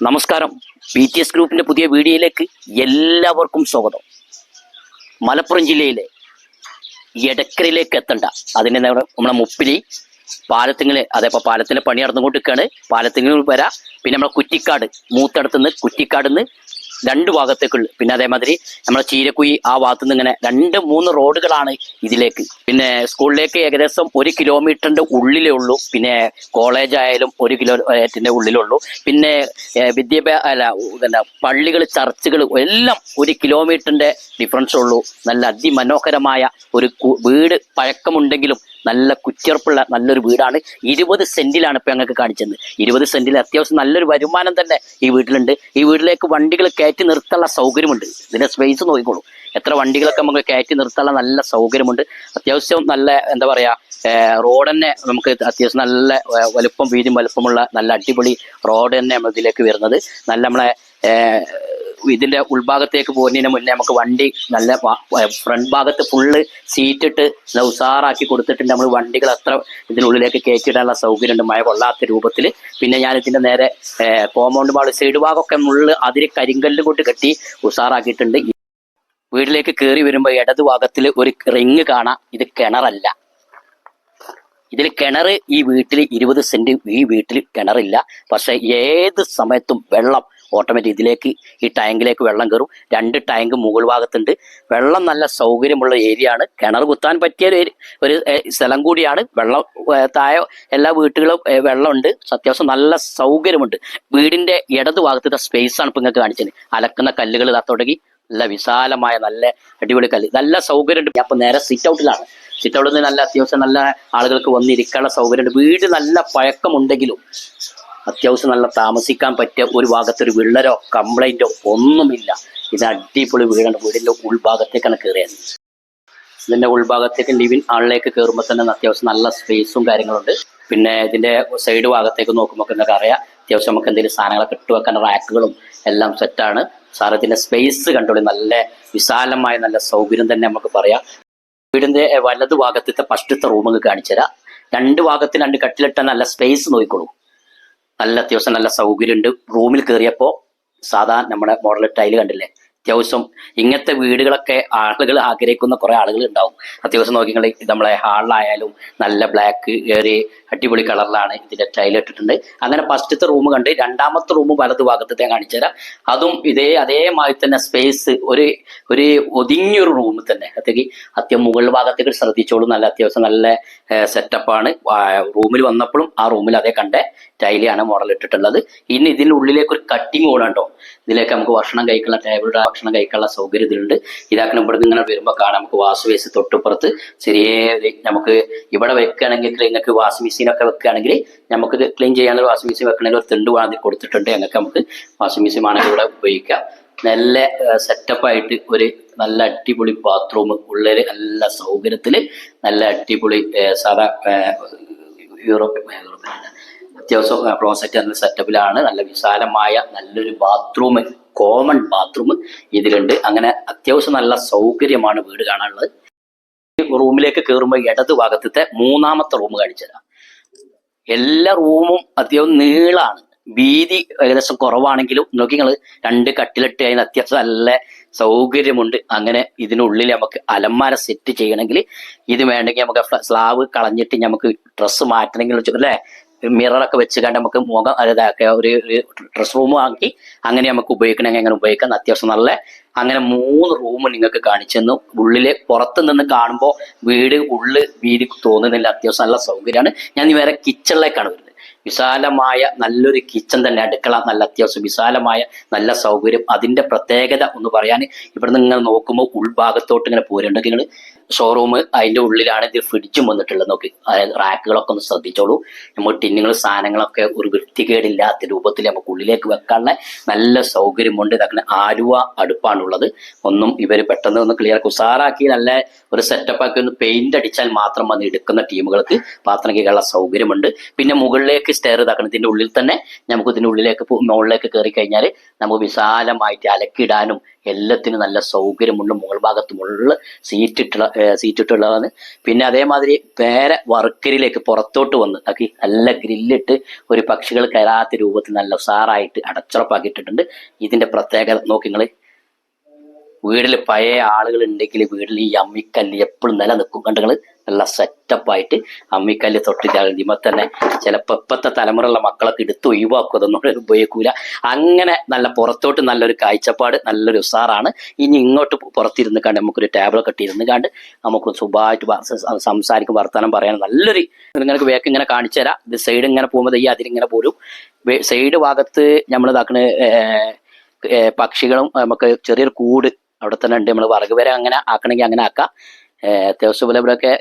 നമസ്കാരം. BTS ഗ്രൂപ്പിന്റെ പുതിയ വീഡിയോയിലേക്ക് എല്ലാവർക്കും സ്വാഗതം. മലപ്പുറം ജില്ലയിലെ എടക്കരയിലേക്ക് എത്തണ്ട അതിന് നമ്മളെ മുപ്പിലി പാലത്തിങ്ങല് അതേപോലെ പാലത്തിന്റെ പണി നടന്നുകൊണ്ടിരിക്കുകയാണ്. പാലത്തിങ്ങൽ വരാ, പിന്നെ നമ്മളെ കുറ്റിക്കാട് മൂത്തടത്തുനിന്ന് കുറ്റിക്കാടുന്ന് രണ്ട് ഭാഗത്തേക്കുള്ളു. പിന്നെ അതേമാതിരി നമ്മളെ ചീരക്കുയി ആ ഭാഗത്തുനിന്ന് ഇങ്ങനെ 2-3 റോഡുകളാണ് ഇതിലേക്ക്. പിന്നെ സ്കൂളിലേക്ക് ഏകദേശം 1 കിലോമീറ്ററിന്റെ ഉള്ളിലേ ഉള്ളൂ. പിന്നെ കോളേജ് ആയാലും 1 കിലോമീറ്ററിന്റെ ഉള്ളിലുള്ളൂ. പിന്നെ പള്ളികൾ, ചർച്ചുകൾ എല്ലാം 1 കിലോമീറ്ററിന്റെ ഡിഫറൻസ് ഉള്ളൂ. നല്ല അതിമനോഹരമായ ഒരു വീട്, പഴക്കമുണ്ടെങ്കിലും നല്ല കുറ്റിയുറപ്പുള്ള നല്ലൊരു വീടാണ്. 20 സെന്റിലാണ് ഇപ്പൊ ഞങ്ങൾക്ക് കാണിച്ചത്. 20 സെന്റിൽ അത്യാവശ്യം നല്ലൊരു വരുമാനം തന്നെ ഈ വീട്ടിലുണ്ട്. ഈ വീട്ടിലേക്ക് വണ്ടികൾ കയറ്റി നിർത്താനുള്ള സൗകര്യമുണ്ട്. ഇതിന്റെ സ്പേസ് നോക്കിക്കോളൂ. എത്ര വണ്ടികളൊക്കെ നമുക്ക് കയറ്റി നിർത്താനുള്ള നല്ല സൗകര്യമുണ്ട്. അത്യാവശ്യം നല്ല എന്താ പറയാ, റോഡ് തന്നെ നമുക്ക് അത്യാവശ്യം നല്ല വലുപ്പം, വീതി വലുപ്പമുള്ള നല്ല അടിപൊളി റോഡ് തന്നെ നമ്മൾ ഇതിലേക്ക് വരുന്നത്. നല്ല നമ്മളെ ഇതിന്റെ ഉൾഭാഗത്തേക്ക് പോകുന്നതിന് മുന്നേ നമുക്ക് വണ്ടി നല്ല ഫ്രണ്ട് ഭാഗത്ത് ഫുള്ള് സീറ്റിട്ട് ഉസാറാക്കി കൊടുത്തിട്ടുണ്ട്. നമ്മൾ വണ്ടികൾ അത്ര ഇതിനുള്ളിലേക്ക് കയറ്റിയിടാനുള്ള സൗകര്യമുണ്ട്, മഴ കൊള്ളാത്ത രൂപത്തിൽ. പിന്നെ ഞാൻ ഇതിന്റെ നേരെ കോമ്പൗണ്ട് വാൾ സൈഡ് ഭാഗമൊക്കെ മുള്ള് അതിൽ കരിങ്കല്ല് കൊണ്ട് കെട്ടി ഉസാറാക്കിയിട്ടുണ്ട്. വീട്ടിലേക്ക് കയറി വരുമ്പോൾ ഇടതു ഭാഗത്തിൽ ഒരു റിങ് കാണാം. ഇത് കിണറല്ല. ഇതിൽ കിണർ ഈ വീട്ടിൽ 20 സെന്റ് ഈ വീട്ടിൽ കിണറില്ല. പക്ഷെ ഏത് സമയത്തും വെള്ളം ഓട്ടോമാറ്റിക് ഇതിലേക്ക് ഈ ടാങ്കിലേക്ക് വെള്ളം കയറും. 2 ടാങ്ക് മുകൾ ഭാഗത്തുണ്ട്. വെള്ളം നല്ല സൗകര്യമുള്ള ഏരിയ ആണ്. കിണർ കുത്താൻ പറ്റിയ ഒരു സ്ഥലം കൂടിയാണ്. വെള്ളം താഴെ എല്ലാ വീട്ടുകളും വെള്ളമുണ്ട്. അത്യാവശ്യം നല്ല സൗകര്യമുണ്ട്. വീടിന്റെ ഇടതു ഭാഗത്തെ സ്പേസ് ആണ് ഇപ്പൊ നിങ്ങൾക്ക് കാണിച്ചത്. അലക്കുന്ന കല്ലുകൾ തുടങ്ങി നല്ല വിശാലമായ നല്ല അടിപൊളി കല്ല്, നല്ല സൗകര്യമുണ്ട്. അപ്പൊ നേരെ സിറ്റ് ഔട്ടിലാണ്. സിറ്റ് ഔട്ടിൽ നിന്ന് നല്ല അത്യാവശ്യം നല്ല ആളുകൾക്ക് വന്നിരിക്കാനുള്ള സൗകര്യമുണ്ട്. വീട് നല്ല പഴക്കമുണ്ടെങ്കിലും അത്യാവശ്യം നല്ല താമസിക്കാൻ പറ്റിയ ഒരു ഭാഗത്തൊരു വിള്ളലോ കംപ്ലൈന്റോ ഒന്നുമില്ല. ഇത് അടിപൊളി വീടാണ്. വീടിന്റെ ഉൾഭാഗത്തേക്കാണ് കയറിയത്. ഇതിന്റെ ഉൾഭാഗത്തേക്ക് ലിവിൻ ഹാളിലേക്ക് കയറുമ്പോൾ തന്നെ അത്യാവശ്യം നല്ല സ്പേസും കാര്യങ്ങളുണ്ട്. പിന്നെ ഇതിന്റെ സൈഡ് ഭാഗത്തേക്ക് നോക്കുമ്പോൾ നിങ്ങൾക്ക് അറിയാം, അത്യാവശ്യം നമുക്ക് എന്തെങ്കിലും സാധനങ്ങളൊക്കെ ഇട്ട് വെക്കാൻ റാക്കുകളും എല്ലാം സെറ്റാണ്. സാർ ഇതിന്റെ സ്പേസ് കണ്ടോളി. നല്ല വിശാലമായ നല്ല സൗകര്യം തന്നെ നമുക്ക് പറയാം. വീടിന്റെ വലതു ഭാഗത്തെ ഫസ്റ്റത്തെ റൂം കാണിച്ചു തരാം. 2 ഭാഗത്ത് 2 കട്ടിലിട്ട നല്ല സ്പേസ് നോക്കിക്കോളൂ. നല്ല അത്യാവശ്യം നല്ല സൗകര്യമുണ്ട്. റൂമിൽ കയറിയപ്പോൾ സാധാ നമ്മുടെ മോഡൽ ടൈല് കണ്ടില്ലേ. അത്യാവശ്യം ഇങ്ങനത്തെ വീടുകളൊക്കെ ആളുകൾ ആഗ്രഹിക്കുന്ന കുറെ ആളുകൾ ഉണ്ടാവും. അത്യാവശ്യം നോക്കിങ്ങൾ നമ്മളെ ഹാളിലായാലും നല്ല ബ്ലാക്ക് ഒരു അടിപൊളി കളറിലാണ് ഇതിന്റെ ടൈൽ ഇട്ടിട്ടുണ്ട്. അങ്ങനെ ഫസ്റ്റത്തെ റൂം കണ്ട് രണ്ടാമത്തെ റൂം വലതു ഭാഗത്തെ കാണിച്ചു തരാം. അതും അതേമാതിരി തന്നെ സ്പേസ് ഒരു ഒതുങ്ങിയൊരു റൂം തന്നെ. അത്യാവശ്യം മുകൾ ഭാഗത്തേക്ക് ശ്രദ്ധിച്ചോളൂ. നല്ല അത്യാവശ്യം നല്ല സെറ്റപ്പാണ്. റൂമിൽ വന്നപ്പോഴും ആ റൂമിൽ അതേ കണ്ട ടൈലാണ് മോഡൽ ഇട്ടിട്ടുള്ളത്. ഇനി ഇതിൻ്റെ ഉള്ളിലേക്ക് ഒരു കട്ടിങ് ഓടുണ്ടോ. ഇതിലേക്ക് നമുക്ക് ഭക്ഷണം കഴിക്കുന്ന ടേബിളുടെ ഭക്ഷണം കഴിക്കാനുള്ള സൗകര്യം ഇതിലുണ്ട്. ഇതാക്കണം. ഇവിടെ ഇങ്ങനെ വരുമ്പോൾ കാണാം നമുക്ക് വാഷ് ബേസ് തൊട്ടുപുറത്ത് ചെറിയ നമുക്ക് ഇവിടെ വെക്കുകയാണെങ്കിൽ നിങ്ങൾക്ക് വാഷിംഗ് മെഷീനൊക്കെ വെക്കുകയാണെങ്കിൽ നമുക്ക് ക്ലീൻ ചെയ്യാനുള്ള വാഷിംഗ് മെഷീൻ വെക്കണമെങ്കിൽ ഒരു തിണ്ട് വാങ്ങി കൊടുത്തിട്ടുണ്ട്. ഞങ്ങൾക്ക് നമുക്ക് വാഷിംഗ് മെഷീൻ ആണെങ്കിൽ ഇവിടെ ഉപയോഗിക്കാം. നല്ല സെറ്റപ്പായിട്ട് ഒരു നല്ല അടിപൊളി ബാത്റൂം ഉള്ളിൽ നല്ല സൗകര്യത്തില് നല്ല അടിപൊളി സാധാ യൂറോപ്യൻ അത്യാവശ്യം ക്ലോസറ്റ് എന്ന സെറ്റപ്പിലാണ്. നല്ല വിശാലമായ നല്ലൊരു ബാത്റൂം, കോമൺ ബാത്റൂം ഇതിലുണ്ട്. അങ്ങനെ അത്യാവശ്യം നല്ല സൗകര്യമാണ് വീട് കാണാനുള്ളത്. റൂമിലേക്ക് കയറുമ്പോൾ ഇടതു ഭാഗത്തെ 3ാമത്തെ റൂം കാണിച്ചു തരാം. എല്ലാ റൂമും അത്യാവശ്യം നീളാണ്. വീതി ഏകദേശം കുറവാണെങ്കിലും നോക്കി നിങ്ങൾ 2 കട്ടിലിട്ട് അതിന് അത്യാവശ്യം നല്ല സൗകര്യമുണ്ട്. അങ്ങനെ ഇതിനുള്ളിൽ നമുക്ക് അലമാര സെറ്റ് ചെയ്യണമെങ്കിൽ ഇത് വേണമെങ്കിൽ നമുക്ക് സ്ലാബ് കളഞ്ഞിട്ട് നമുക്ക് ഡ്രസ്സ് മാറ്റണമെങ്കിൽ അല്ലേ, മിററൊക്കെ വെച്ച് കണ്ട് നമുക്ക് മുഖം അതാക്കെ ഒരു ഡ്രസ് റൂം ആക്കി അങ്ങനെ നമുക്ക് ഉപയോഗിക്കണമെങ്കിൽ അങ്ങനെ ഉപയോഗിക്കാം. അത്യാവശ്യം നല്ല അങ്ങനെ 3 റൂം നിങ്ങൾക്ക് കാണിച്ചെന്നു. ഉള്ളില് പുറത്ത് നിന്ന് കാണുമ്പോൾ വീട് വീതി തോന്നുന്നില്ല. അത്യാവശ്യം നല്ല സൗകര്യമാണ്. ഞാൻ വേറെ കിച്ചണിലേക്കാണ് വരുന്നത്. വിശാലമായ നല്ലൊരു കിച്ചൺ തന്നെ, അടുക്കള നല്ല അത്യാവശ്യം വിശാലമായ നല്ല സൗകര്യം. അതിന്റെ പ്രത്യേകത ഒന്ന് പറയാൻ, ഇവിടെ നിന്ന് ഇങ്ങനെ നോക്കുമ്പോൾ ഉൾഭാഗത്തോട്ട് ഇങ്ങനെ പോരുണ്ടെങ്കിൽ ഷോറൂം അതിന്റെ ഉള്ളിലാണ് ഇത് ഫ്രിഡ്ജും വന്നിട്ടുള്ളത്. നോക്കി റാക്കുകളൊക്കെ ഒന്ന് ശ്രദ്ധിച്ചോളൂ. നമ്മൾ ടിന്നുകൾ സാധനങ്ങളൊക്കെ ഒരു വൃത്തികേടില്ലാത്ത രൂപത്തിൽ നമുക്ക് ഉള്ളിലേക്ക് വെക്കാനുള്ള നല്ല സൗകര്യമുണ്ട്. ഇതാക്കുന്ന ആലുവ അടുപ്പാണുള്ളത്. ഒന്നും ഇവർ പെട്ടെന്ന് ഒന്ന് ക്ലിയർ ഉസാറാക്കി നല്ല ഒരു സെറ്റപ്പാക്കി ഒന്ന് പെയിന്റ് അടിച്ചാൽ മാത്രം വന്ന് എടുക്കുന്ന ടീമുകൾക്ക് പാത്രം കഴുകാനുള്ള സൗകര്യമുണ്ട്. പിന്നെ മുകളിലേക്ക് സ്റ്റെയർ ഇതാക്കണം. ഇതിന്റെ ഉള്ളിൽ തന്നെ നമുക്ക് ഇതിന്റെ ഉള്ളിലേക്ക് മുകളിലേക്ക് കയറി കഴിഞ്ഞാൽ നമുക്ക് വിശാലമായിട്ട് അലക്കിടാനും എല്ലാത്തിനും നല്ല സൗകര്യമുള്ള മുകൾ ഭാഗത്തുമുള്ള സീറ്റിട്ടുള്ളതാണ്. പിന്നെ അതേമാതിരി നേരെ വർക്കരിലേക്ക് പുറത്തോട്ട് വന്ന് ആക്കി നല്ല ഗ്രില്ലിട്ട് ഒരു പക്ഷികൾ കയറാത്ത രൂപത്തിൽ നല്ല ഉസാറായിട്ട് അടച്ചുറപ്പാക്കിയിട്ടുണ്ട്. ഇതിന്റെ പ്രത്യേകത നോക്കി നിങ്ങൾ, വീട്ടിൽ പഴയ ആളുകൾ ഉണ്ടെങ്കിൽ വീട്ടിൽ ഈ അമ്മിക്കല്ല് എപ്പോഴും നിലനിൽക്കും. കണ്ടുകൾ നല്ല സെറ്റപ്പായിട്ട് അമ്മിക്കല്ല് തൊട്ട് ഇതിമ തന്നെ ചിലപ്പോൾ ഇപ്പോഴത്തെ തലമുറയുള്ള മക്കളൊക്കെ എടുത്ത് ഒഴിവാക്കും, അതൊന്നും ഉപയോഗിക്കൂല. അങ്ങനെ നല്ല പുറത്തോട്ട് നല്ലൊരു കാഴ്ചപ്പാട്, നല്ലൊരു ഉസാറാണ്. ഇനി ഇങ്ങോട്ട് പുറത്തിരുന്ന് കണ്ട് നമുക്കൊരു ടേബിളൊക്കെ ഇട്ടിരുന്ന് കണ്ട് നമുക്ക് സുഖമായിട്ട് സംസാരിക്കും, വർത്തമാനം പറയാൻ നല്ലൊരു നിങ്ങൾക്ക് വേക്ക് ഇങ്ങനെ കാണിച്ചു തരാം. ഇത് സൈഡ് ഇങ്ങനെ പോകുമ്പോൾ ഈ അതിലിങ്ങനെ പോരും. സൈഡ് ഭാഗത്ത് നമ്മൾ ഇതാക്കണ പക്ഷികളും നമുക്ക് ചെറിയൊരു കൂട് അവിടെ തന്നെ ഉണ്ട്. നമ്മൾ വറക് വരെ അങ്ങനെ ആക്കണമെങ്കിൽ അങ്ങനെ ആക്കാം. അത്യാവശ്യം പോലെ ഇവിടെയൊക്കെ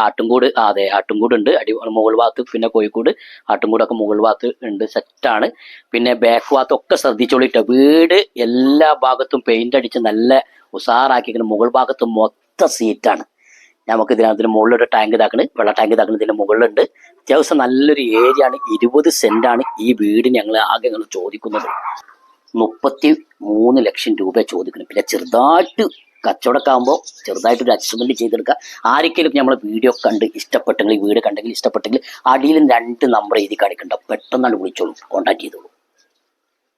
ആട്ടുംകൂട്, അതെ ആട്ടുംകൂട് ഉണ്ട് മുകൾ ഭാഗത്ത്. പിന്നെ കോഴിക്കോട് ആട്ടുംകൂടൊക്കെ മുകൾ ഭാഗത്ത് ഉണ്ട്, സെറ്റാണ്. പിന്നെ ബാക്ക് ഭാഗത്തൊക്കെ ശ്രദ്ധിച്ചോളിട്ടോ, വീട് എല്ലാ ഭാഗത്തും പെയിന്റ് അടിച്ച് നല്ല ഉസാറാക്കിക്കണം. മുകൾ ഭാഗത്ത് മൊത്തം സീറ്റാണ്. നമുക്ക് ഇതിനകത്തിന് മുകളിലൊരു ടാങ്ക് ഇതാക്കണ്, വെള്ള ടാങ്ക് ഇതാക്കണ ഇതിന്റെ മുകളിലുണ്ട്. അത്യാവശ്യം നല്ലൊരു ഏരിയ ആണ്. 20 സെന്റാണ് ഈ വീട് ഞങ്ങൾ ആകെ ഞങ്ങൾ ചോദിക്കുന്നത്. 33 ലക്ഷം രൂപ ചോദിക്കണം. പിന്നെ ചെറുതായിട്ട് കച്ചവടമൊക്കെ ആകുമ്പോൾ ചെറുതായിട്ടൊരു അഡ്ജസ്റ്റ്മെന്റ് ചെയ്തെടുക്കുക. ആരെങ്കിലും നമ്മൾ വീഡിയോ കണ്ട് ഇഷ്ടപ്പെട്ടെങ്കിൽ, വീട് കണ്ടെങ്കിൽ ഇഷ്ടപ്പെട്ടെങ്കിൽ അടിയിൽ 2 നമ്പർ എഴുതി കാണിക്കണ്ട, പെട്ടെന്നാണ് വിളിച്ചോളൂ, കോൺടാക്ട് ചെയ്തോളൂ.